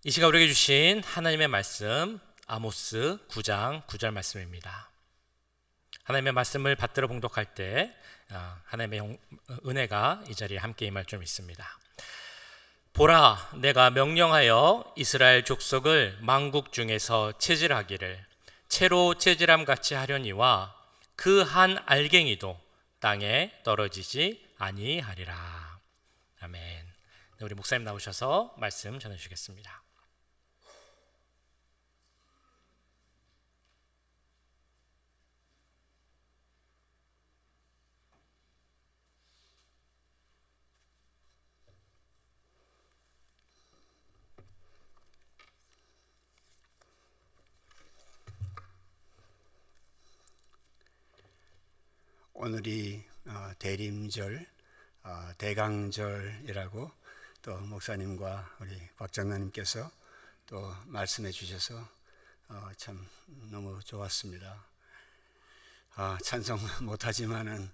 이 시간 우리에게 주신 하나님의 말씀 아모스 9장 9절 말씀입니다. 하나님의 말씀을 받들어 봉독할 때 하나님의 은혜가 이 자리에 함께 임할 줄 믿습니다. 보라, 내가 명령하여 이스라엘 족속을 만국 중에서 체질하기를 채로 체질함 같이 하려니와 그 한 알갱이도 땅에 떨어지지 아니하리라. 아멘. 우리 목사님 나오셔서 말씀 전해주시겠습니다. 오늘이 대림절, 대강절이라고 또 목사님과 우리 곽장로님께서 또 말씀해 주셔서 참 너무 좋았습니다. 찬송 못하지만은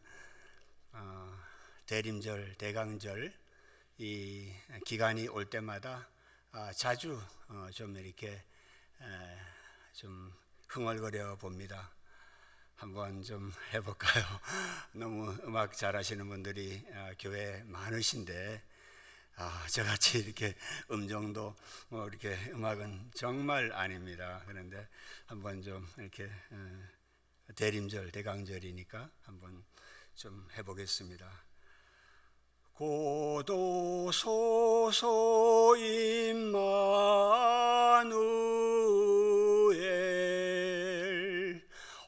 대림절, 대강절 이 기간이 올 때마다 자주 좀 이렇게 좀 흥얼거려 봅니다. 한번 좀 해볼까요? 너무 음악 잘하시는 분들이 교회에 많으신데 저같이 이렇게 음정도 이렇게 음악은 정말 아닙니다. 그런데 한번 좀 이렇게 대림절, 대강절이니까 한번 좀 해보겠습니다. 고도소서 임마누엘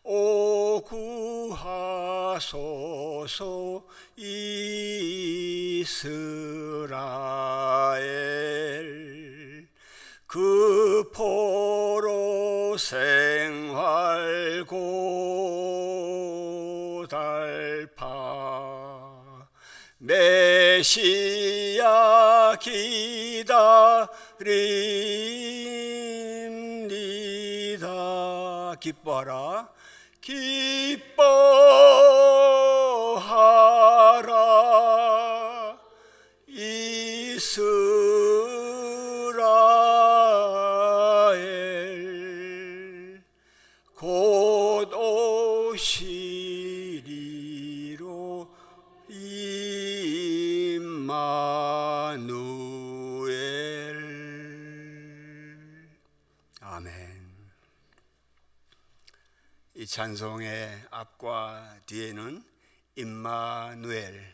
오 구하소서 이스라엘 그 포로 생활 고달파 메시아 기다립니다. 기뻐하라 기뻐하라 이스라엘 곧 오시리로 임마누엘. 아멘. 이 찬송의 앞과 뒤에는 임마누엘,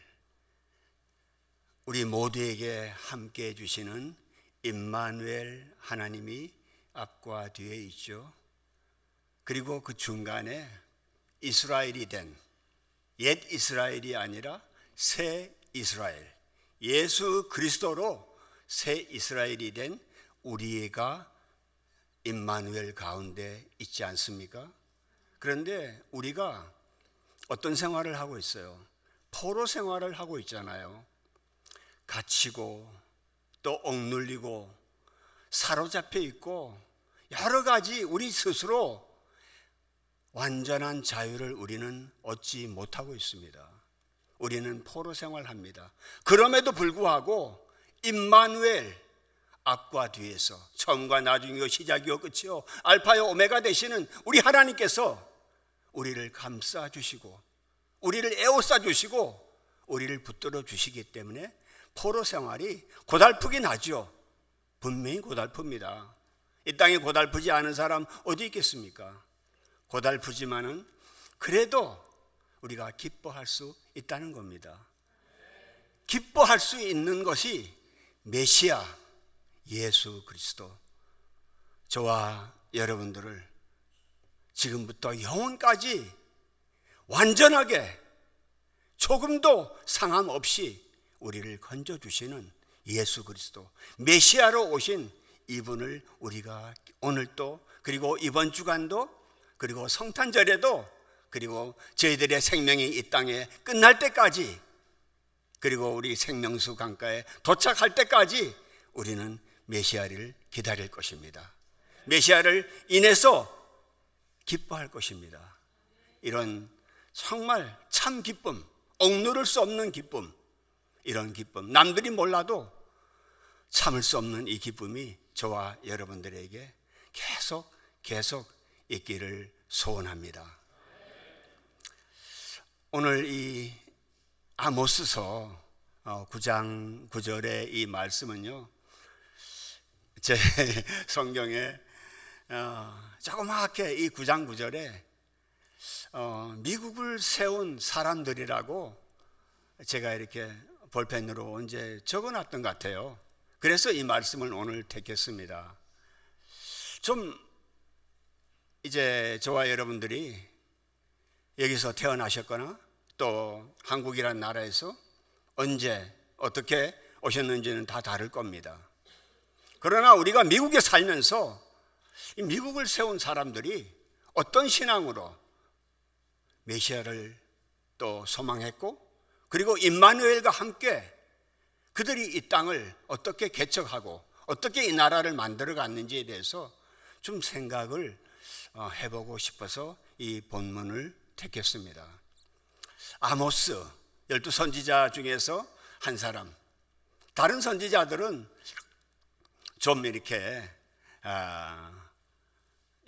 우리 모두에게 함께 해주시는 임마누엘 하나님이 앞과 뒤에 있죠. 그리고 그 중간에 이스라엘이 된, 옛 이스라엘이 아니라 새 이스라엘, 예수 그리스도로 새 이스라엘이 된 우리가 임마누엘 가운데 있지 않습니까? 그런데 우리가 어떤 생활을 하고 있어요? 포로 생활을 하고 있잖아요. 갇히고 또 억눌리고 사로잡혀 있고 여러 가지 우리 스스로 완전한 자유를 우리는 얻지 못하고 있습니다. 우리는 포로 생활합니다. 그럼에도 불구하고 임마누엘, 앞과 뒤에서 처음과 나중이요 시작이요 끝이요 알파요 오메가 되시는 우리 하나님께서 우리를 감싸주시고 우리를 에워싸주시고 우리를 붙들어 주시기 때문에 포로 생활이 고달프긴 하죠. 분명히 고달픕니다. 이 땅에 고달프지 않은 사람 어디 있겠습니까? 고달프지만은 그래도 우리가 기뻐할 수 있다는 겁니다. 기뻐할 수 있는 것이 메시아 예수 그리스도, 저와 여러분들을 지금부터 영원까지 완전하게 조금도 상함 없이 우리를 건져주시는 예수 그리스도, 메시아로 오신 이분을 우리가 오늘도, 그리고 이번 주간도, 그리고 성탄절에도, 그리고 저희들의 생명이 이 땅에 끝날 때까지, 그리고 우리 생명수 강가에 도착할 때까지 우리는 메시아를 기다릴 것입니다. 메시아를 인해서 기뻐할 것입니다. 이런 정말 참 기쁨, 억누를 수 없는 기쁨, 이런 기쁨, 남들이 몰라도 참을 수 없는 이 기쁨이 저와 여러분들에게 계속 있기를 소원합니다. 오늘 이 아모스서 9장 9절의 이 말씀은요, 제 성경에 조그맣게 이 9장 9절에 미국을 세운 사람들이라고 제가 이렇게 볼펜으로 언제 적어놨던 것 같아요. 그래서 이 말씀을 오늘 택했습니다. 좀 이제 저와 여러분들이 여기서 태어나셨거나 또 한국이라는 나라에서 언제 어떻게 오셨는지는 다 다를 겁니다. 그러나 우리가 미국에 살면서 이 미국을 세운 사람들이 어떤 신앙으로 메시아를 또 소망했고, 그리고 임마누엘과 함께 그들이 이 땅을 어떻게 개척하고 어떻게 이 나라를 만들어 갔는지에 대해서 좀 생각을 해보고 싶어서 이 본문을 택했습니다. 아모스 12선지자 중에서 한 사람. 다른 선지자들은 좀 이렇게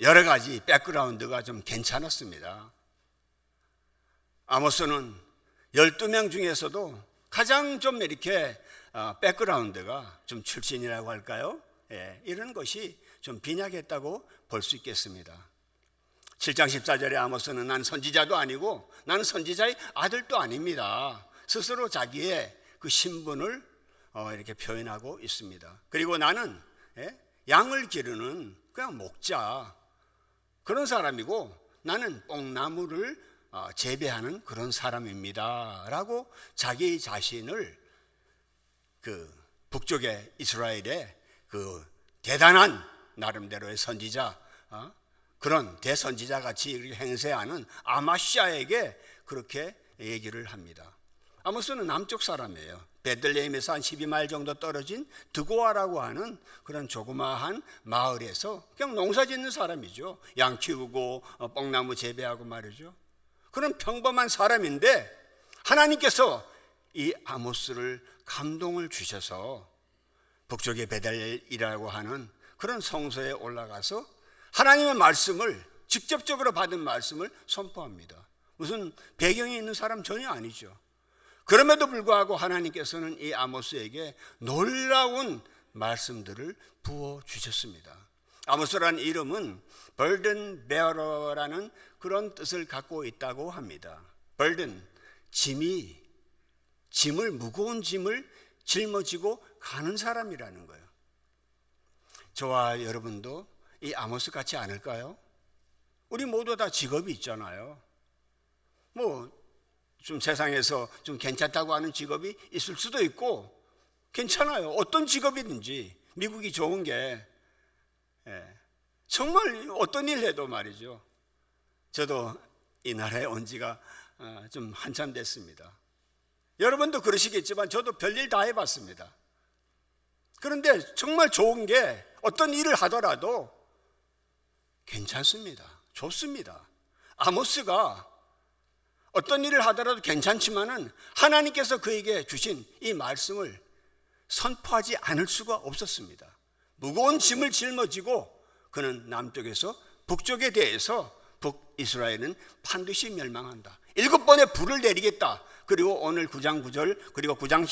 여러 가지 백그라운드가 좀 괜찮았습니다. 아모스는 12명 중에서도 가장 좀 이렇게 백그라운드가 좀 출신이라고 할까요? 이런 것이 좀 빈약했다고 볼 수 있겠습니다. 7장 14절에 아모스는 난 선지자도 아니고 나는 선지자의 아들도 아닙니다. 스스로 자기의 그 신분을 이렇게 표현하고 있습니다. 그리고 나는 양을 기르는 그냥 목자, 그런 사람이고 나는 뽕나무를 재배하는 그런 사람입니다 라고 자기 자신을 그 북쪽의 이스라엘의 그 대단한 나름대로의 선지자, 그런 대선지자 같이 이렇게 행세하는 아마시아에게 그렇게 얘기를 합니다. 아모스는 남쪽 사람이에요. 베들레헴에서 한 12마일 정도 떨어진 드고아라고 하는 그런 조그마한 마을에서 그냥 농사 짓는 사람이죠. 양 키우고 뽕나무 재배하고 말이죠. 그런 평범한 사람인데 하나님께서 이 아모스를 감동을 주셔서 북쪽의 베델이라고 하는 그런 성소에 올라가서 하나님의 말씀을, 직접적으로 받은 말씀을 선포합니다. 무슨 배경이 있는 사람 전혀 아니죠. 그럼에도 불구하고 하나님께서는 이 아모스에게 놀라운 말씀들을 부어주셨습니다. 아모스라는 이름은 burden bearer라는 그런 뜻을 갖고 있다고 합니다. burden, 무거운 짐을 짊어지고 가는 사람이라는 거예요. 저와 여러분도 이 아모스 같지 않을까요? 우리 모두 다 직업이 있잖아요. 좀 세상에서 좀 괜찮다고 하는 직업이 있을 수도 있고, 괜찮아요. 어떤 직업이든지 미국이 좋은 게 정말 어떤 일 해도 말이죠. 저도 이 나라에 온 지가 좀 한참 됐습니다. 여러분도 그러시겠지만 저도 별일 다 해봤습니다. 그런데 정말 좋은 게 어떤 일을 하더라도 괜찮습니다. 좋습니다. 아모스가 어떤 일을 하더라도 괜찮지만은 하나님께서 그에게 주신 이 말씀을 선포하지 않을 수가 없었습니다. 무거운 짐을 짊어지고 그는 남쪽에서 북쪽에 대해서 북이스라엘은 반드시 멸망한다. 7번의 불을 내리겠다. 그리고 오늘 9장 9절, 그리고 9장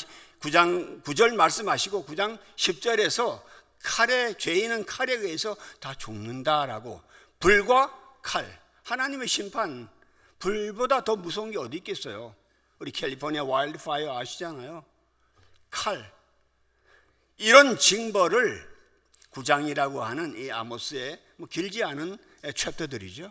9절 말씀하시고 9장 10절에서 죄인은 칼에 의해서 다 죽는다라고, 불과 칼, 하나님의 심판, 불보다 더 무서운 게 어디 있겠어요? 우리 캘리포니아 와일드 파이어 아시잖아요. 칼, 이런 징벌을 9장이라고 하는 이 아모스의 길지 않은 챕터들이죠.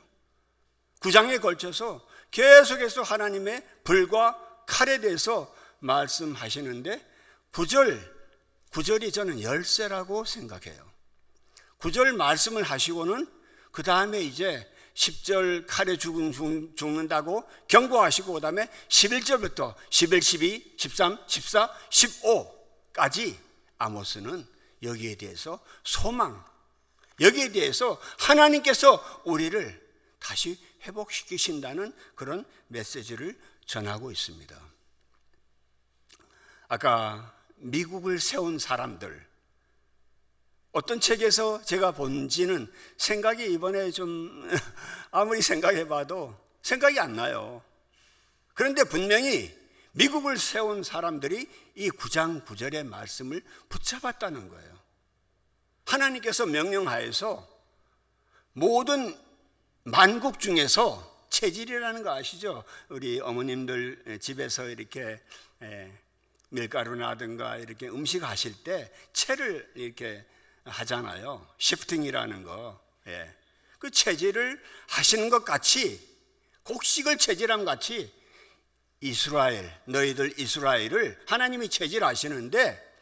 9장에 걸쳐서 계속해서 하나님의 불과 칼에 대해서 말씀하시는데 9절이 저는 열쇠라고 생각해요. 9절 말씀을 하시고는 그 다음에 이제 10절 칼에 죽는다고 경고하시고 그 다음에 11절부터 11, 12, 13, 14, 15까지 아모스는 여기에 대해서 소망, 여기에 대해서 하나님께서 우리를 다시 회복시키신다는 그런 메시지를 전하고 있습니다. 아까 미국을 세운 사람들, 어떤 책에서 제가 본지는 생각이 이번에 좀 아무리 생각해봐도 생각이 안 나요. 그런데 분명히 미국을 세운 사람들이 이 9장 9절의 말씀을 붙잡았다는 거예요. 하나님께서 명령하여서 모든 만국 중에서 체질이라는 거 아시죠? 우리 어머님들 집에서 이렇게 밀가루나든가 이렇게 음식 하실 때 채를 이렇게 하잖아요. 시프팅이라는 거. 그 체질을 하시는 것 같이, 곡식을 체질함 같이 이스라엘, 너희들 이스라엘을 하나님이 체질하시는데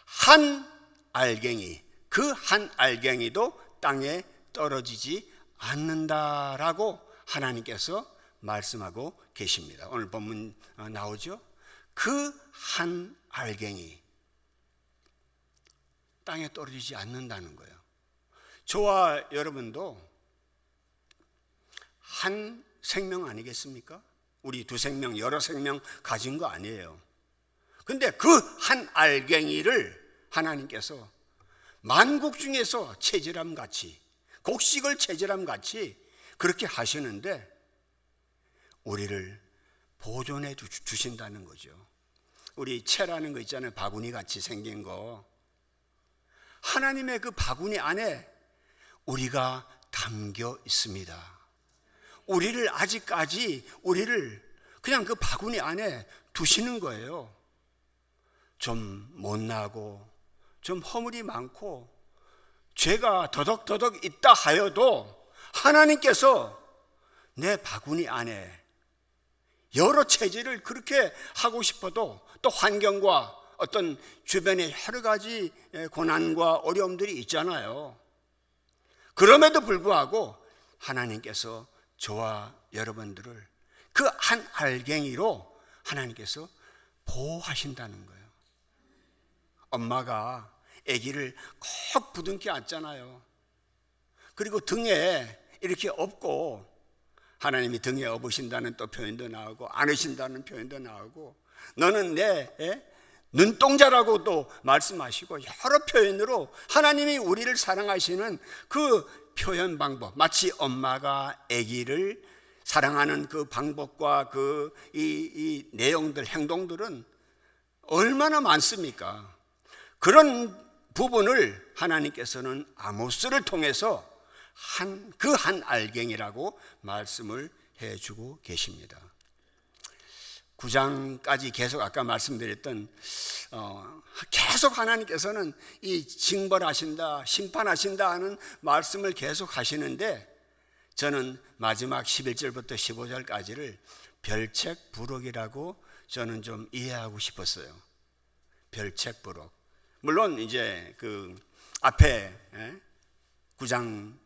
한 알갱이, 그 한 알갱이도 땅에 떨어지지 않는다라고 하나님께서 말씀하고 계십니다. 오늘 본문 나오죠? 그 한 알갱이 땅에 떨어지지 않는다는 거예요. 저와 여러분도 한 생명 아니겠습니까? 우리 두 생명, 여러 생명 가진 거 아니에요. 근데 그 한 알갱이를 하나님께서 만국 중에서 체질함 같이, 곡식을 체질함 같이 그렇게 하시는데 우리를 보존해 주신다는 거죠. 우리 채라는 거 있잖아요. 바구니 같이 생긴 거. 하나님의 그 바구니 안에 우리가 담겨 있습니다. 우리를 아직까지 우리를 그냥 그 바구니 안에 두시는 거예요. 좀 못나고 좀 허물이 많고 죄가 더덕더덕 있다 하여도 하나님께서 내 바구니 안에 여러 체질을 그렇게 하고 싶어도 또 환경과 어떤 주변에 여러 가지 고난과 어려움들이 있잖아요. 그럼에도 불구하고 하나님께서 저와 여러분들을 그 한 알갱이로 하나님께서 보호하신다는 거예요. 엄마가 아기를 꼭 부둥켜 안잖아요. 그리고 등에 이렇게 업고, 하나님이 등에 업으신다는 또 표현도 나오고 안으신다는 표현도 나오고, 너는 내 눈동자라고 또 말씀하시고, 여러 표현으로 하나님이 우리를 사랑하시는 그 표현 방법, 마치 엄마가 아기를 사랑하는 그 방법과 이 내용들, 행동들은 얼마나 많습니까? 그런 부분을 하나님께서는 아모스를 통해서 그 한 알갱이라고 말씀을 해주고 계십니다. 9장까지 계속 아까 말씀드렸던 계속 하나님께서는 이 징벌하신다, 심판하신다 하는 말씀을 계속 하시는데, 저는 마지막 11절부터 15절까지를 별책부록이라고 저는 좀 이해하고 싶었어요. 별책부록. 물론 이제 그 앞에 9장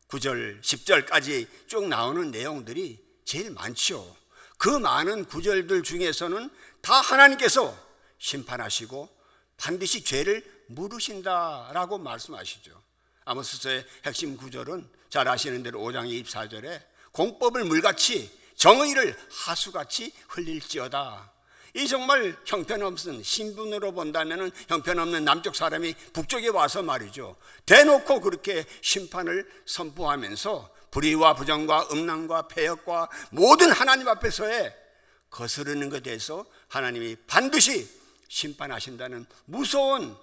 9절 10절까지 쭉 나오는 내용들이 제일 많죠. 그 많은 구절들 중에서는 다 하나님께서 심판하시고 반드시 죄를 물으신다라고 말씀하시죠. 아모스서의 핵심 구절은 잘 아시는 대로 5장 24절에 공법을 물같이 정의를 하수같이 흘릴지어다. 이 정말 형편없는, 신분으로 본다면 형편없는 남쪽 사람이 북쪽에 와서 말이죠, 대놓고 그렇게 심판을 선포하면서 불의와 부정과 음란과 폐역과 모든 하나님 앞에서의 거스르는 것에 대해서 하나님이 반드시 심판하신다는 무서운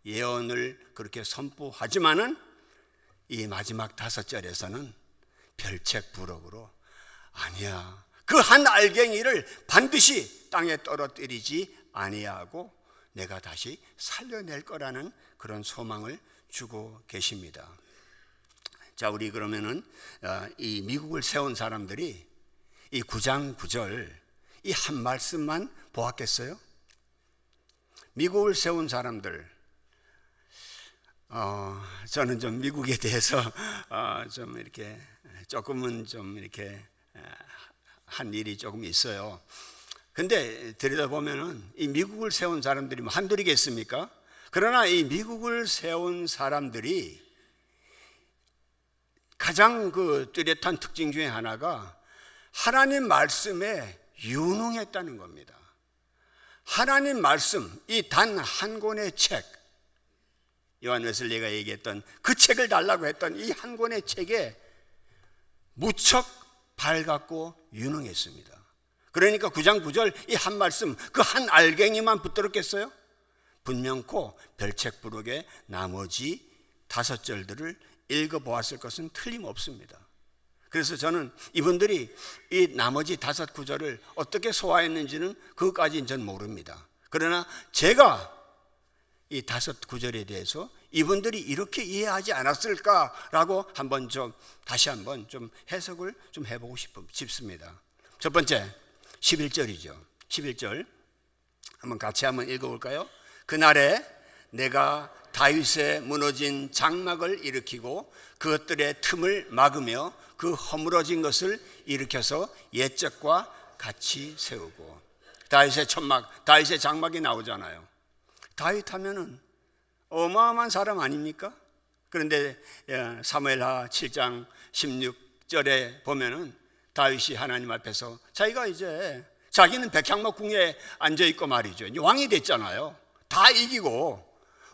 예언을 그렇게 선포하지만은 이 마지막 5절에서는 별책부록으로 아니야, 그 한 알갱이를 반드시 땅에 떨어뜨리지 아니하고 내가 다시 살려낼 거라는 그런 소망을 주고 계십니다. 자, 우리 그러면은 이 미국을 세운 사람들이 이 9장 9절 이 한 말씀만 보았겠어요? 미국을 세운 사람들, 저는 좀 미국에 대해서 좀 이렇게 조금은 좀 이렇게 한 일이 조금 있어요. 근데 들여다보면은 이 미국을 세운 사람들이 뭐 한둘이겠습니까? 그러나 이 미국을 세운 사람들이 가장 그 뚜렷한 특징 중에 하나가 하나님 말씀에 유능했다는 겁니다. 하나님 말씀, 이 단 한 권의 책, 요한 웨슬리가 얘기했던 그 책을 달라고 했던 이 한 권의 책에 무척 밝았고 유능했습니다. 그러니까 9장 9절 이 한 말씀, 그 한 알갱이만 붙들었겠어요? 분명코 별책부록의 나머지 5절들을 읽어보았을 것은 틀림없습니다. 그래서 저는 이분들이 이 나머지 5구절을 어떻게 소화했는지는 그것까지는 전 모릅니다. 그러나 제가 이 5구절에 대해서 이분들이 이렇게 이해하지 않았을까라고 한번 좀 다시 한번 좀 해석을 좀 해보고 싶습니다. 첫 번째 11절이죠. 11절 한번 같이 한번 읽어볼까요? 그날에 내가 다윗의 무너진 장막을 일으키고 그것들의 틈을 막으며 그 허물어진 것을 일으켜서 옛적과 같이 세우고. 다윗의 천막, 다윗의 장막이 나오잖아요. 다윗 하면은 어마어마한 사람 아닙니까? 그런데 사무엘하 7장 16절에 보면은 다윗이 하나님 앞에서 자기가 이제 자기는 백향목궁에 앉아있고 말이죠. 이제 왕이 됐잖아요. 다 이기고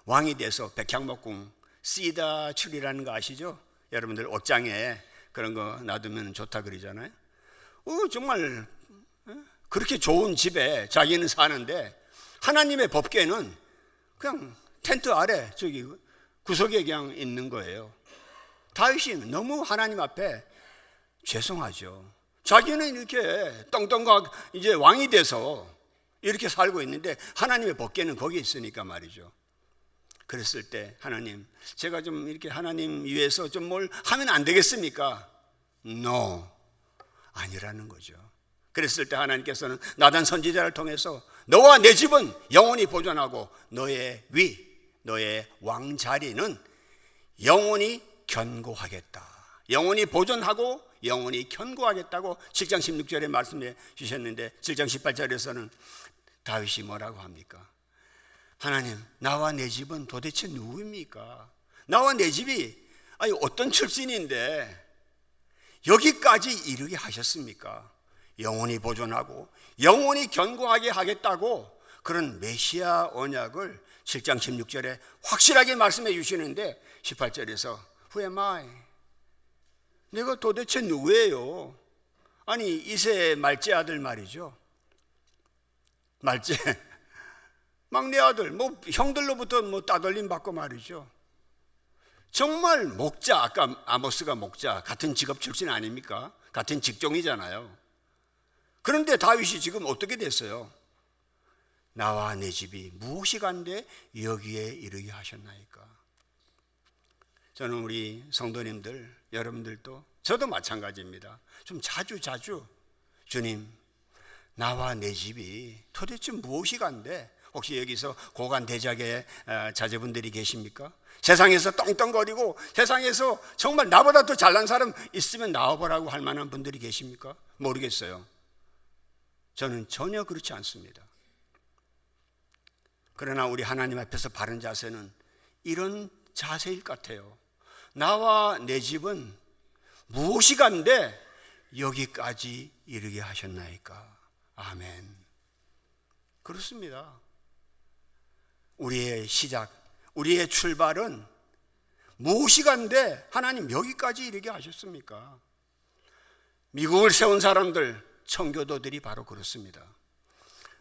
왕이 돼서 백향목궁 시다 출이라는 거 아시죠? 여러분들 옷장에 그런 거 놔두면 좋다 그러잖아요. 정말 그렇게 좋은 집에 자기는 사는데 하나님의 법궤는 그냥 텐트 아래 저기 구석에 그냥 있는 거예요. 다윗이 너무 하나님 앞에 죄송하죠. 자기는 이렇게 떵떵각 이제 왕이 돼서 이렇게 살고 있는데 하나님의 법궤는 거기 있으니까 말이죠. 그랬을 때 하나님, 제가 좀 이렇게 하나님 위해서 좀 뭘 하면 안 되겠습니까? No, 아니라는 거죠. 그랬을 때 하나님께서는 나단 선지자를 통해서 너와 내 집은 영원히 보존하고 너의 너의 왕자리는 영원히 견고하겠다. 영원히 보존하고 영원히 견고하겠다고 7장 16절에 말씀해 주셨는데 7장 18절에서는 다윗이 뭐라고 합니까? 하나님, 나와 내 집은 도대체 누구입니까? 나와 내 집이 어떤 출신인데 여기까지 이르게 하셨습니까? 영원히 보존하고 영원히 견고하게 하겠다고 그런 메시아 언약을 7장 16절에 확실하게 말씀해 주시는데 18절에서 Who am I? 내가 도대체 누구예요? 아니 이세 말째 아들 말이죠. 말째 막내 아들, 형들로부터 따돌림 받고 말이죠. 정말 목자, 아까 아모스가 목자, 같은 직업 출신 아닙니까? 같은 직종이잖아요. 그런데 다윗이 지금 어떻게 됐어요? 나와 내 집이 무엇이 간데 여기에 이르게 하셨나이까? 저는 우리 성도님들, 여러분들도 저도 마찬가지입니다. 좀 자주 주님, 나와 내 집이 도대체 무엇이 간데? 혹시 여기서 고관 대작의 자제분들이 계십니까? 세상에서 떵떵거리고 세상에서 정말 나보다 더 잘난 사람 있으면 나와보라고 할 만한 분들이 계십니까? 모르겠어요. 저는 전혀 그렇지 않습니다. 그러나 우리 하나님 앞에서 바른 자세는 이런 자세일 것 같아요. 나와 내 집은 무엇이 간데 여기까지 이르게 하셨나이까? 아멘. 그렇습니다. 우리의 시작, 우리의 출발은 무엇이 간데 하나님 여기까지 이르게 하셨습니까? 미국을 세운 사람들, 청교도들이 바로 그렇습니다.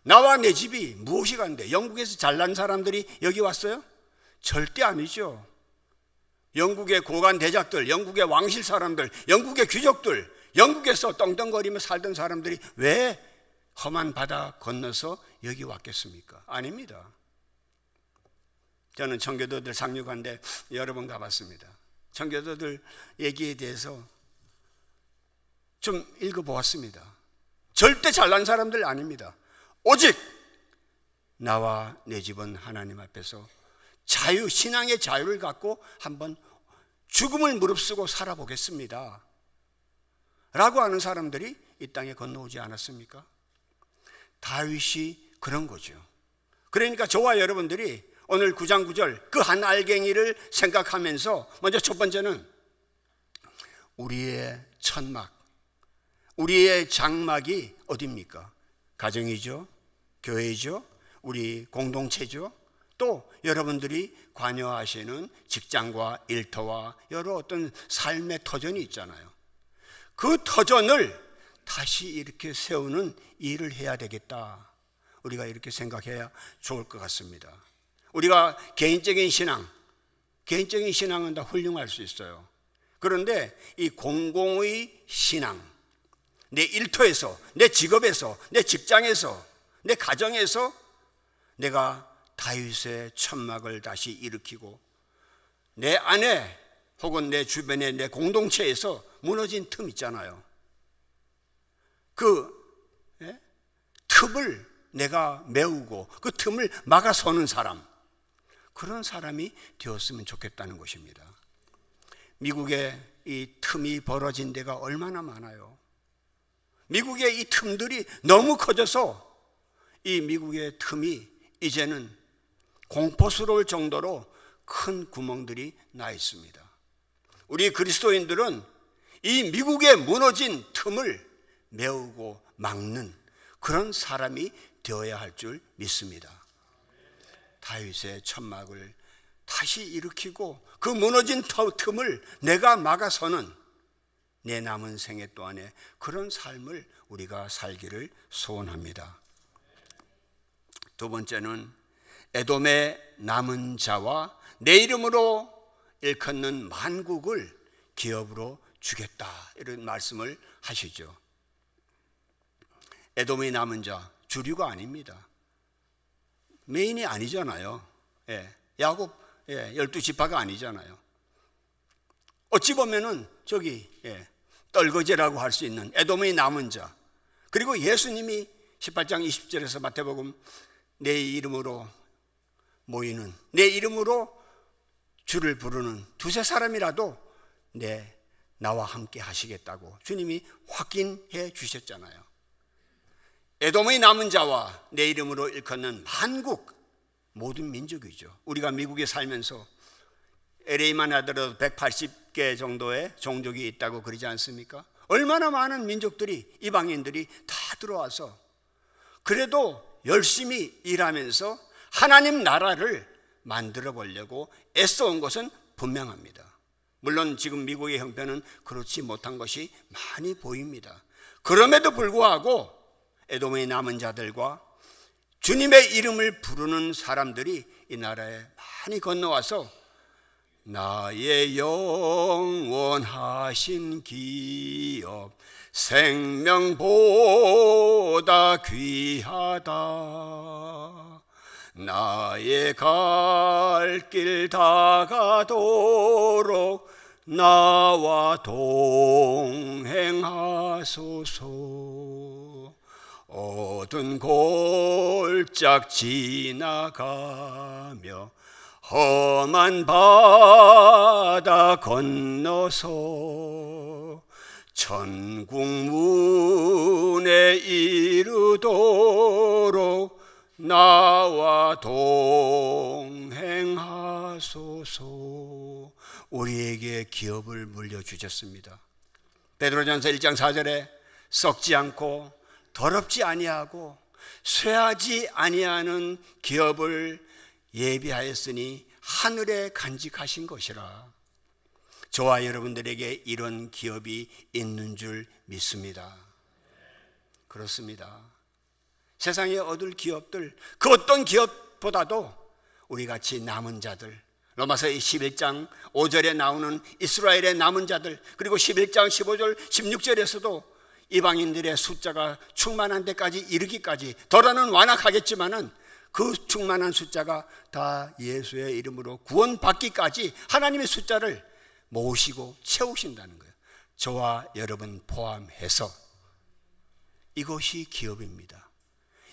나와 내 집이 무엇이 간데 영국에서 잘난 사람들이 여기 왔어요? 절대 아니죠. 영국의 고관 대작들, 영국의 왕실 사람들, 영국의 귀족들, 영국에서 떵떵거리며 살던 사람들이 왜 험한 바다 건너서 여기 왔겠습니까? 아닙니다. 저는 청교도들 상륙한데 여러 번 가봤습니다. 청교도들 얘기에 대해서 좀 읽어보았습니다. 절대 잘난 사람들 아닙니다. 오직 나와 내 집은 하나님 앞에서 신앙의 자유를 갖고 한번 죽음을 무릅쓰고 살아보겠습니다 라고 하는 사람들이 이 땅에 건너오지 않았습니까? 다윗이 그런 거죠. 그러니까 저와 여러분들이 오늘 9장 9절 그 한 알갱이를 생각하면서 먼저 첫 번째는 우리의 천막, 우리의 장막이 어디입니까? 가정이죠, 교회죠, 우리 공동체죠, 또 여러분들이 관여하시는 직장과 일터와 여러 어떤 삶의 터전이 있잖아요. 그 터전을 다시 이렇게 세우는 일을 해야 되겠다. 우리가 이렇게 생각해야 좋을 것 같습니다. 우리가 개인적인 신앙은 다 훌륭할 수 있어요. 그런데 이 공공의 신앙, 내 일터에서, 내 직업에서, 내 직장에서, 내 가정에서 내가 다윗의 천막을 다시 일으키고 내 안에 혹은 내 주변의 내 공동체에서 무너진 틈 있잖아요. 그 틈을 내가 메우고 그 틈을 막아서는 사람, 그런 사람이 되었으면 좋겠다는 것입니다. 미국에 이 틈이 벌어진 데가 얼마나 많아요. 미국의 이 틈들이 너무 커져서 이 미국의 틈이 이제는 공포스러울 정도로 큰 구멍들이 나 있습니다. 우리 그리스도인들은 이 미국의 무너진 틈을 메우고 막는 그런 사람이 되어야 할 줄 믿습니다. 다윗의 천막을 다시 일으키고 그 무너진 틈을 내가 막아서는 내 남은 생애 동안에 그런 삶을 우리가 살기를 소원합니다. 두 번째는 에돔의 남은 자와 내 이름으로 일컫는 만국을 기업으로 주겠다, 이런 말씀을 하시죠. 에돔의 남은 자, 주류가 아닙니다. 메인이 아니잖아요. 야곱 12지파가 아니잖아요. 어찌 보면은 저기 떨거지라고 할 수 있는 에돔의 남은 자, 그리고 예수님이 18장 20절에서 마태복음 내 이름으로 모이는, 내 이름으로 주를 부르는 두세 사람이라도 나와 함께 하시겠다고 주님이 확인해 주셨잖아요. 에돔의 남은 자와 내 이름으로 일컫는 만국, 모든 민족이죠. 우리가 미국에 살면서 LA만 하더라도 180개 정도의 종족이 있다고 그러지 않습니까? 얼마나 많은 민족들이, 이방인들이 다 들어와서 그래도 열심히 일하면서 하나님 나라를 만들어 보려고 애써온 것은 분명합니다. 물론 지금 미국의 형편은 그렇지 못한 것이 많이 보입니다. 그럼에도 불구하고 에돔의 남은 자들과 주님의 이름을 부르는 사람들이 이 나라에 많이 건너와서 나의 영원하신 기업 생명보다 귀하다, 나의 갈 길 다가도록 나와 동행하소서. 어두운 골짝 지나가며 험한 바다 건너서 천국 문에 이르도록 나와 동행하소서. 우리에게 기업을 물려주셨습니다. 베드로전서 1장 4절에 썩지 않고 더럽지 아니하고 쇠하지 아니하는 기업을 예비하였으니 하늘에 간직하신 것이라. 저와 여러분들에게 이런 기업이 있는 줄 믿습니다. 그렇습니다. 세상에 얻을 기업들, 그 어떤 기업보다도 우리같이 남은 자들, 로마서 11장 5절에 나오는 이스라엘의 남은 자들, 그리고 11장 15절 16절에서도 이방인들의 숫자가 충만한 데까지 이르기까지, 더러는 완악하겠지만은 그 충만한 숫자가 다 예수의 이름으로 구원받기까지 하나님의 숫자를 모으시고 채우신다는 거예요. 저와 여러분 포함해서 이것이 기업입니다.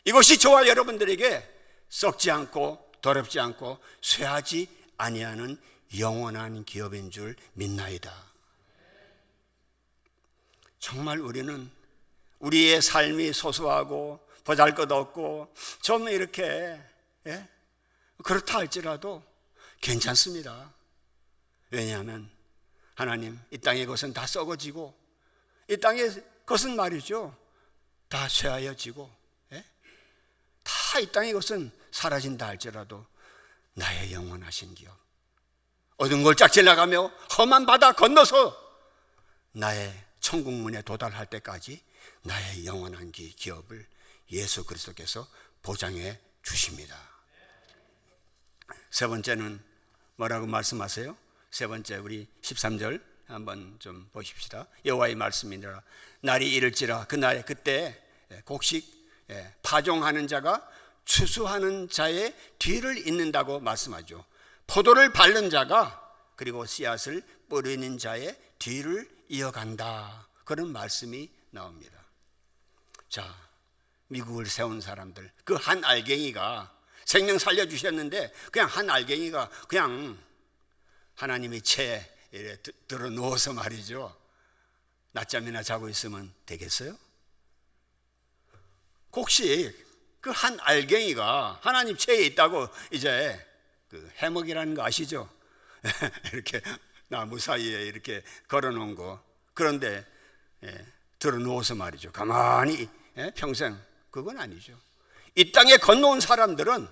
이것이 저와 여러분들에게 썩지 않고 더럽지 않고 쇠하지 아니하는 영원한 기업인 줄 믿나이다. 정말 우리는 우리의 삶이 소소하고 보잘것없고 좀 이렇게 그렇다 할지라도 괜찮습니다. 왜냐하면 하나님, 이 땅의 것은 다 썩어지고 이 땅의 것은 말이죠, 다 쇠하여지고 다 이 땅의 것은 사라진다 할지라도 나의 영원하신 기업, 어두운 골짜기를 나가며 험한 바다 건너서 나의 천국 문에 도달할 때까지 나의 영원한 기업을 예수 그리스도께서 보장해 주십니다. 세 번째는 뭐라고 말씀하세요? 세 번째, 우리 13절 한번 좀 보십시다. 여호와의 말씀이니라. 날이 이를지라 그날에 그때 곡식 파종하는 자가 추수하는 자의 뒤를 잇는다고 말씀하죠. 포도를 밟는 자가 그리고 씨앗을 뿌리는 자의 뒤를 이어간다, 그런 말씀이 나옵니다. 자, 미국을 세운 사람들, 그 한 알갱이가 생명 살려주셨는데 그냥 한 알갱이가 그냥 하나님의 채에 들어 누워서 말이죠, 낮잠이나 자고 있으면 되겠어요? 곡식 그 한 알갱이가 하나님 채에 있다고 이제 그 해먹이라는 거 아시죠? 이렇게 나무 사이에 이렇게 걸어놓은 거, 그런데 들어 누워서 말이죠, 가만히 평생, 그건 아니죠. 이 땅에 건너온 사람들은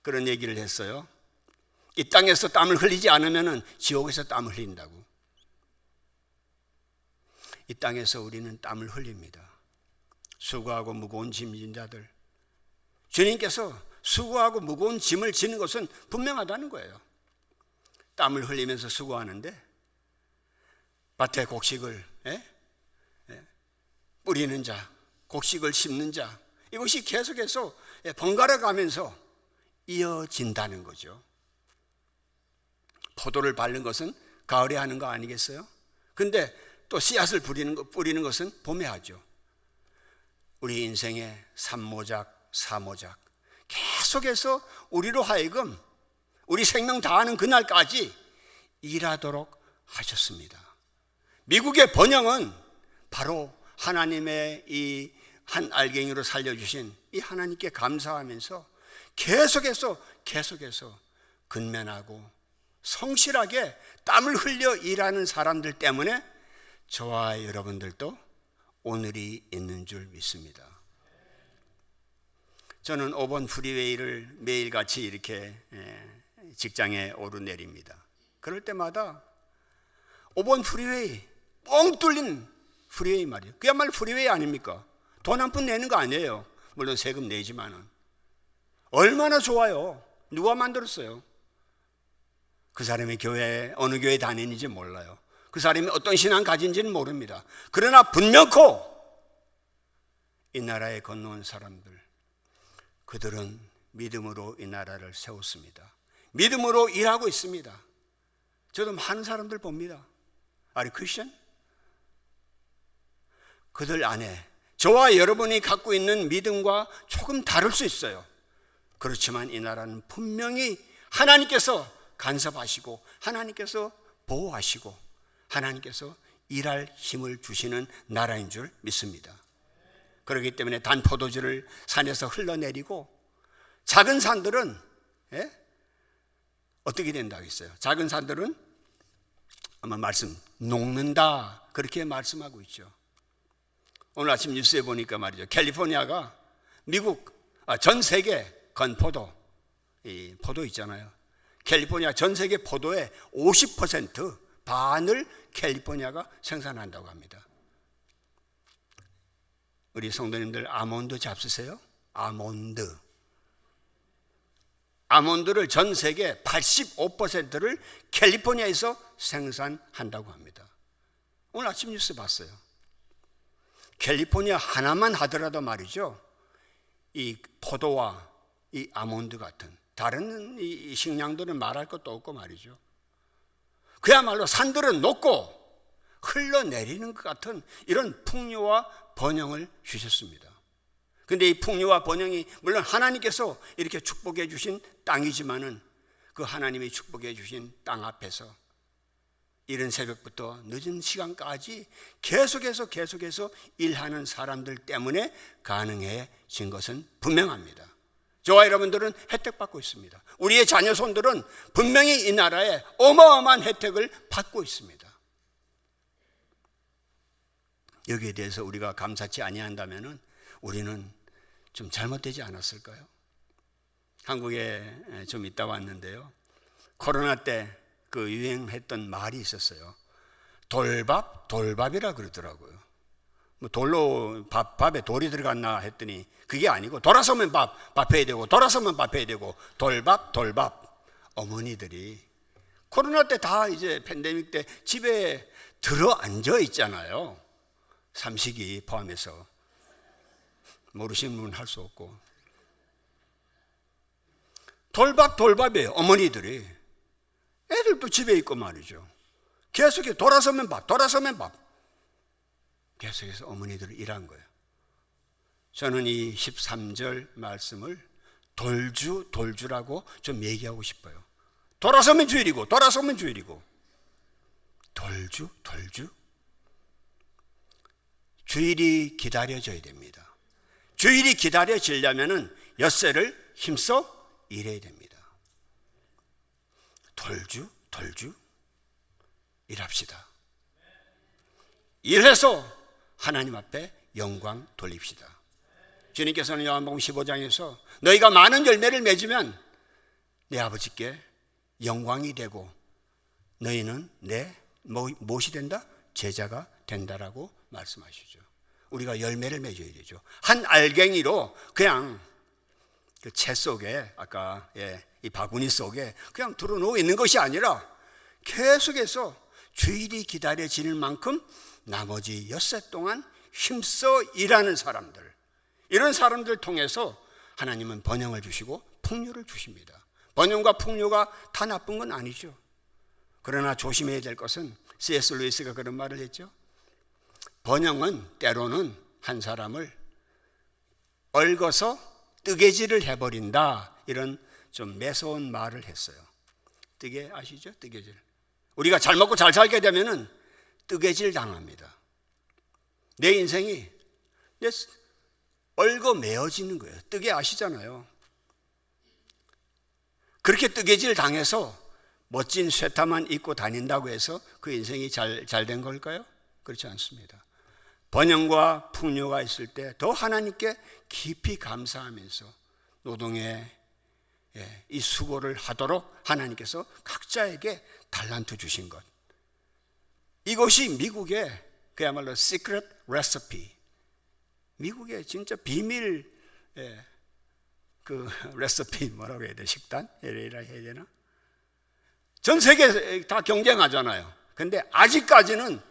그런 얘기를 했어요. 이 땅에서 땀을 흘리지 않으면 지옥에서 땀을 흘린다고. 이 땅에서 우리는 땀을 흘립니다. 수고하고 무거운 짐 진 자들, 주님께서 수고하고 무거운 짐을 지는 것은 분명하다는 거예요. 땀을 흘리면서 수고하는데 밭에 곡식을 뿌리는 자, 곡식을 심는 자, 이것이 계속해서 번갈아 가면서 이어진다는 거죠. 포도를 밟는 것은 가을에 하는 거 아니겠어요? 근데 또 씨앗을 뿌리는 것은 봄에 하죠. 우리 인생의 3모작, 4모작 계속해서 우리로 하여금 우리 생명 다하는 그날까지 일하도록 하셨습니다. 미국의 번영은 바로 하나님의 이 한 알갱이로 살려주신 이 하나님께 감사하면서 계속해서 근면하고 성실하게 땀을 흘려 일하는 사람들 때문에 저와 여러분들도 오늘이 있는 줄 믿습니다. 저는 5번 프리웨이를 매일같이 이렇게 직장에 오르내립니다. 그럴 때마다 5번 프리웨이, 뻥 뚫린 프리웨이 말이에요. 그야말로 프리웨이 아닙니까? 돈 한 푼 내는 거 아니에요. 물론 세금 내지만은. 얼마나 좋아요. 누가 만들었어요? 그 사람이 어느 교회 다니는지 몰라요. 그 사람이 어떤 신앙 가진지는 모릅니다. 그러나 분명코 이 나라에 건너온 사람들, 그들은 믿음으로 이 나라를 세웠습니다. 믿음으로 일하고 있습니다. 저도 많은 사람들 봅니다. Are you Christian? 그들 안에 저와 여러분이 갖고 있는 믿음과 조금 다를 수 있어요. 그렇지만 이 나라는 분명히 하나님께서 간섭하시고 하나님께서 보호하시고 하나님께서 일할 힘을 주시는 나라인 줄 믿습니다. 그렇기 때문에 단 포도주를 산에서 흘러내리고 작은 산들은 어떻게 된다 했어요? 작은 산들은 아마 녹는다, 그렇게 말씀하고 있죠. 오늘 아침 뉴스에 보니까 말이죠, 캘리포니아가 전 세계 건포도, 이 포도 있잖아요. 캘리포니아 전 세계 포도의 50%, 반을 캘리포니아가 생산한다고 합니다. 우리 성도님들 아몬드 잡수세요? 아몬드를 전 세계 85%를 캘리포니아에서 생산한다고 합니다. 오늘 아침 뉴스 봤어요. 캘리포니아 하나만 하더라도 말이죠, 이 포도와 이 아몬드 같은 다른 이 식량들은 말할 것도 없고 말이죠. 그야말로 산들은 높고 흘러내리는 것 같은 이런 풍요와 번영을 주셨습니다. 그런데 이 풍요와 번영이 물론 하나님께서 이렇게 축복해 주신 땅이지만은 그 하나님이 축복해 주신 땅 앞에서 이른 새벽부터 늦은 시간까지 계속해서 일하는 사람들 때문에 가능해진 것은 분명합니다. 저와 여러분들은 혜택 받고 있습니다. 우리의 자녀 손들은 분명히 이 나라에 어마어마한 혜택을 받고 있습니다. 여기에 대해서 우리가 감사치 아니한다면은 우리는 좀 잘못되지 않았을까요? 한국에 좀 있다 왔는데요. 코로나 때 그 유행했던 말이 있었어요. 돌밥이라 그러더라고요. 뭐 돌로 밥에 돌이 들어갔나 했더니 그게 아니고 돌아서면 밥해야 되고 돌아서면 밥해야 되고 돌밥. 어머니들이 코로나 때 다 이제 팬데믹 때 집에 들어 앉아 있잖아요. 삼식이 포함해서 모르시는 분은 할 수 없고 돌밥이에요. 어머니들이 애들도 집에 있고 말이죠. 계속해서 돌아서면 밥 계속해서 어머니들이 일한 거예요. 저는 이 13절 말씀을 돌주라고 좀 얘기하고 싶어요. 돌아서면 주일이고 돌주 주일이 기다려져야 됩니다. 주일이 기다려지려면 엿새를 힘써 일해야 됩니다. 돌주 일합시다. 일해서 하나님 앞에 영광 돌립시다. 주님께서는 요한복음 15장에서 너희가 많은 열매를 맺으면 내 아버지께 영광이 되고 너희는 내 무엇이 된다? 제자가 된다라고 말씀하시죠. 우리가 열매를 맺어야 되죠. 한 알갱이로 그냥 그 채 속에 아까 이 바구니 속에 그냥 들어놓고 있는 것이 아니라 계속해서 주일이 기다려지는 만큼 나머지 엿새 동안 힘써 일하는 사람들, 이런 사람들 통해서 하나님은 번영을 주시고 풍요를 주십니다. 번영과 풍요가 다 나쁜 건 아니죠. 그러나 조심해야 될 것은 C.S. 루이스가 그런 말을 했죠. 번영은 때로는 한 사람을 얽어서 뜨개질을 해버린다, 이런 좀 매서운 말을 했어요. 뜨개 아시죠? 뜨개질. 우리가 잘 먹고 잘 살게 되면은 뜨개질 당합니다. 내 인생이 얽어 매어지는 거예요. 뜨개 아시잖아요. 그렇게 뜨개질 당해서 멋진 쇠타만 입고 다닌다고 해서 그 인생이 잘 된 걸까요? 그렇지 않습니다. 번영과 풍요가 있을 때 더 하나님께 깊이 감사하면서 노동의 이 수고를 하도록 하나님께서 각자에게 달란트 주신 것, 이것이 미국의 그야말로 시크릿 레시피, 미국의 진짜 비밀 그 레시피, 뭐라고 해야 돼? 식단? 이라 해야 되나? 전 세계 다 경쟁하잖아요. 근데 아직까지는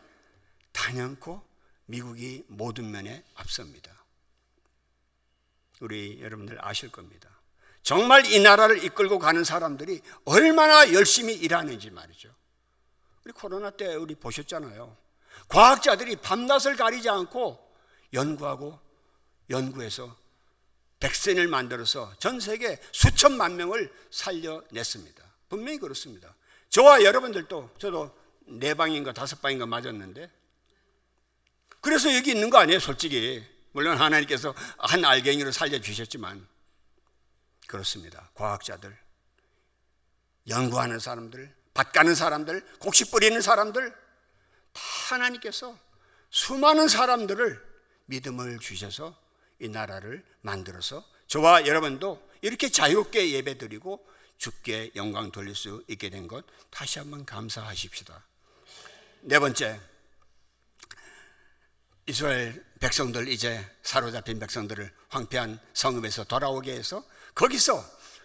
단연코 미국이 모든 면에 앞섭니다. 우리 여러분들 아실 겁니다. 정말 이 나라를 이끌고 가는 사람들이 얼마나 열심히 일하는지 말이죠. 우리 코로나 때 우리 보셨잖아요. 과학자들이 밤낮을 가리지 않고 연구해서 백신을 만들어서 전 세계 수천만 명을 살려냈습니다. 분명히 그렇습니다. 저와 여러분들도, 저도 4방인가 5방인가 맞았는데, 그래서 여기 있는 거 아니에요, 솔직히. 물론 하나님께서 한 알갱이로 살려주셨지만. 그렇습니다. 과학자들, 연구하는 사람들, 밭 가는 사람들, 곡식 뿌리는 사람들, 다 하나님께서 수많은 사람들을 믿음을 주셔서 이 나라를 만들어서 저와 여러분도 이렇게 자유롭게 예배드리고 주께 영광 돌릴 수 있게 된 것, 다시 한번 감사하십시다. 4번째, 이스라엘 백성들, 이제 사로잡힌 백성들을 황폐한 성읍에서 돌아오게 해서 거기서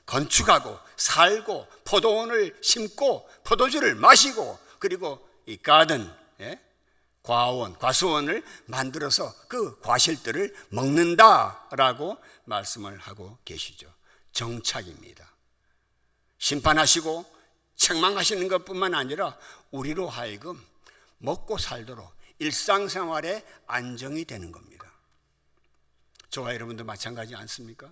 건축하고 살고 포도원을 심고 포도주를 마시고, 그리고 이 가든, 과수원을 만들어서 그 과실들을 먹는다라고 말씀을 하고 계시죠. 정착입니다. 심판하시고 책망하시는 것뿐만 아니라 우리로 하여금 먹고 살도록 일상생활에 안정이 되는 겁니다. 저와 여러분도 마찬가지 않습니까?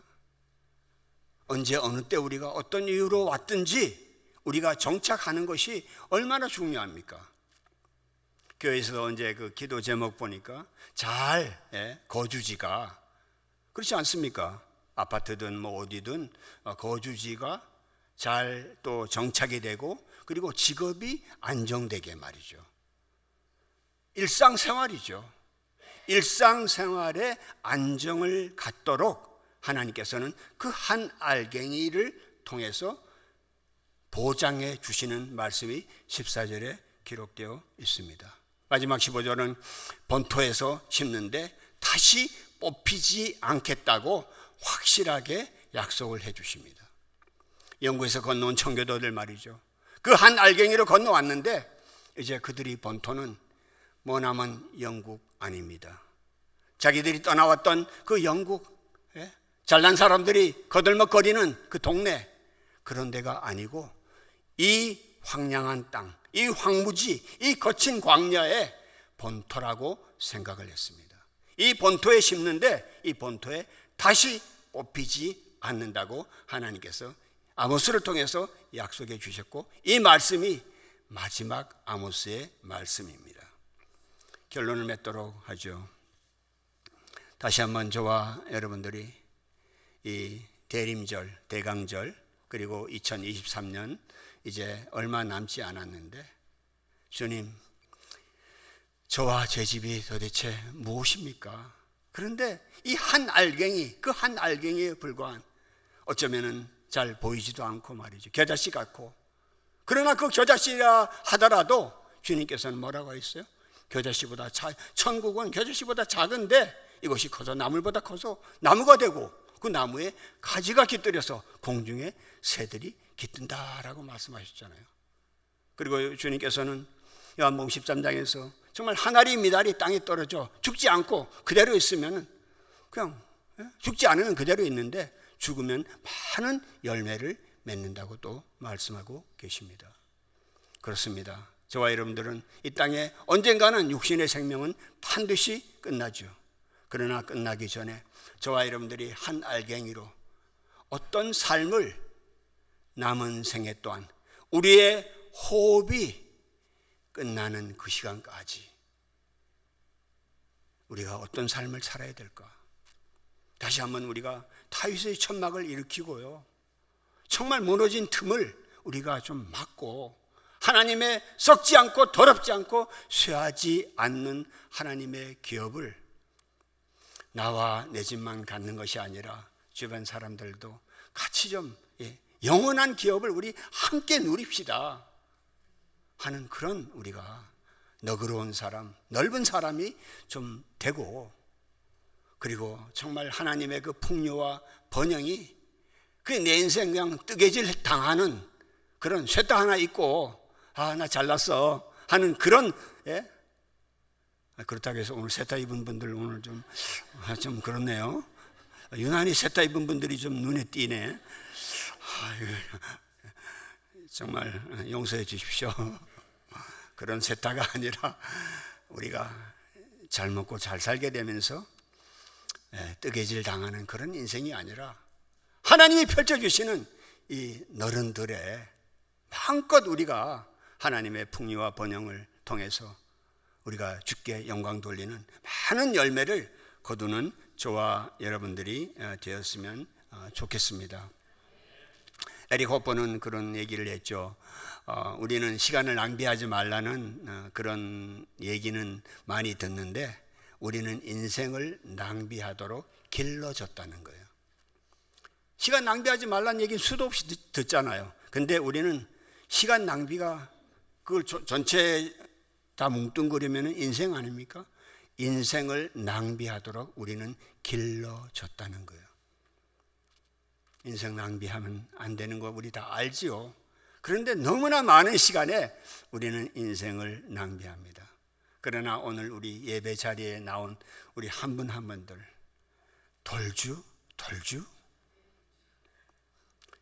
언제 어느 때 우리가 어떤 이유로 왔든지 우리가 정착하는 것이 얼마나 중요합니까? 교회에서 언제 그 기도 제목 보니까 거주지가, 그렇지 않습니까? 아파트든 뭐 어디든 거주지가 잘 또 정착이 되고, 그리고 직업이 안정되게 말이죠. 일상생활이죠. 일상생활에 안정을 갖도록 하나님께서는 그 한 알갱이를 통해서 보장해 주시는 말씀이 14절에 기록되어 있습니다. 마지막 15절은 본토에서 심는데 다시 뽑히지 않겠다고 확실하게 약속을 해 주십니다. 영국에서 건너온 청교도들 말이죠. 그 한 알갱이로 건너왔는데 이제 그들이 본토는 머나먼 영국 아닙니다. 자기들이 떠나왔던 그 영국, 잘난 사람들이 거들먹거리는 그 동네, 그런 데가 아니고 이 황량한 땅, 이 황무지, 이 거친 광야의 본토라고 생각을 했습니다. 이 본토에 심는데 이 본토에 다시 뽑히지 않는다고 하나님께서 아모스를 통해서 약속해 주셨고, 이 말씀이 마지막 아모스의 말씀입니다. 결론을 맺도록 하죠. 다시 한번 저와 여러분들이 이 대림절, 대강절, 그리고 2023년 이제 얼마 남지 않았는데, 주님, 저와 제 집이 도대체 무엇입니까? 그런데 이 한 알갱이, 그 한 알갱이에 불과한, 어쩌면은 잘 보이지도 않고 말이죠, 겨자씨 같고, 그러나 그 겨자씨라 하더라도 주님께서는 뭐라고 했어요? 겨자씨보다 천국은 겨자씨보다 작은데 이것이 커서 나물보다 커서 나무가 되고 그 나무에 가지가 깃들여서 공중에 새들이 깃든다라고 말씀하셨잖아요. 그리고 주님께서는 요한복음 13장에서 정말 한 알이 미달이 땅에 떨어져 죽지 않고 그대로 있으면 그냥 죽지 않으면 그대로 있는데 죽으면 많은 열매를 맺는다고 또 말씀하고 계십니다. 그렇습니다. 저와 여러분들은 이 땅에 언젠가는 육신의 생명은 반드시 끝나죠. 그러나 끝나기 전에 저와 여러분들이 한 알갱이로 어떤 삶을 남은 생애 또한 우리의 호흡이 끝나는 그 시간까지 우리가 어떤 삶을 살아야 될까? 다시 한번 우리가 다윗의 천막을 일으키고요, 정말 무너진 틈을 우리가 좀 막고 하나님의 썩지 않고 더럽지 않고 쇠하지 않는 하나님의 기업을 나와 내 집만 갖는 것이 아니라 주변 사람들도 같이 좀 영원한 기업을 우리 함께 누립시다 하는 그런 우리가 너그러운 사람, 넓은 사람이 좀 되고, 그리고 정말 하나님의 그 풍요와 번영이 그 내 인생 그냥 뜨개질 당하는 그런 쇠다 하나 있고 나 잘났어 하는 그런, 그렇다고 해서 오늘 세타 입은 분들 오늘 좀 그렇네요. 유난히 세타 입은 분들이 좀 눈에 띄네. 정말 용서해 주십시오. 그런 세타가 아니라 우리가 잘 먹고 잘 살게 되면서 뜨개질 당하는 그런 인생이 아니라 하나님이 펼쳐주시는 이 너른 들에 마음껏 우리가 하나님의 풍요와 번영을 통해서 우리가 주께 영광 돌리는 많은 열매를 거두는 저와 여러분들이 되었으면 좋겠습니다. 에릭 호퍼는 그런 얘기를 했죠. 우리는 시간을 낭비하지 말라는 그런 얘기는 많이 듣는데 우리는 인생을 낭비하도록 길러졌다는 거예요. 시간 낭비하지 말라는 얘기는 수도 없이 듣잖아요. 근데 우리는 시간 낭비가 그걸 전체 다 뭉뚱그리면 인생 아닙니까? 인생을 낭비하도록 우리는 길러졌다는 거예요. 인생 낭비하면 안 되는 거 우리 다 알지요. 그런데 너무나 많은 시간에 우리는 인생을 낭비합니다. 그러나 오늘 우리 예배 자리에 나온 우리 한 분 한 분들 돌주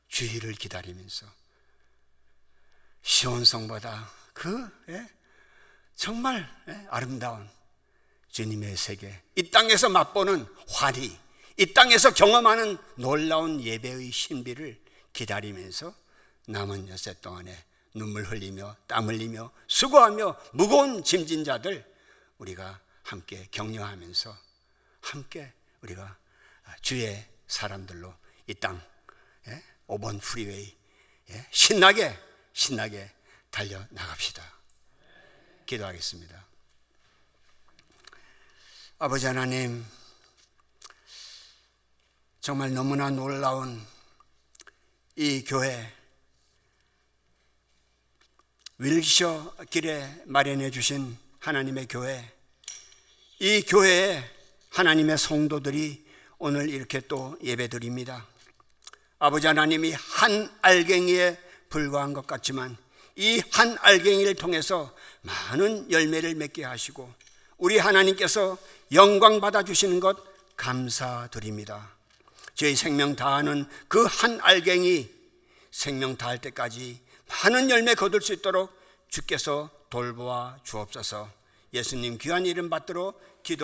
주일을 기다리면서 시온성보다 정말 아름다운 주님의 세계, 이 땅에서 맛보는 환희, 이 땅에서 경험하는 놀라운 예배의 신비를 기다리면서 남은 여세 동안에 눈물 흘리며 땀 흘리며 수고하며 무거운 짐진 자들 우리가 함께 격려하면서 함께 우리가 주의 사람들로 이 땅 5번 프리웨이 신나게 달려나갑시다. 기도하겠습니다. 아버지 하나님, 정말 너무나 놀라운 이 교회, 윌셔 길에 마련해 주신 하나님의 교회, 이 교회에 하나님의 성도들이 오늘 이렇게 또 예배드립니다. 아버지 하나님이 한 알갱이에 불과한 것 같지만 이 한 알갱이를 통해서 많은 열매를 맺게 하시고 우리 하나님께서 영광 받아주시는 것 감사드립니다. 저희 생명 다하는 그 한 알갱이 생명 다할 때까지 많은 열매 거둘 수 있도록 주께서 돌보아 주옵소서. 예수님 귀한 이름 받들어 기도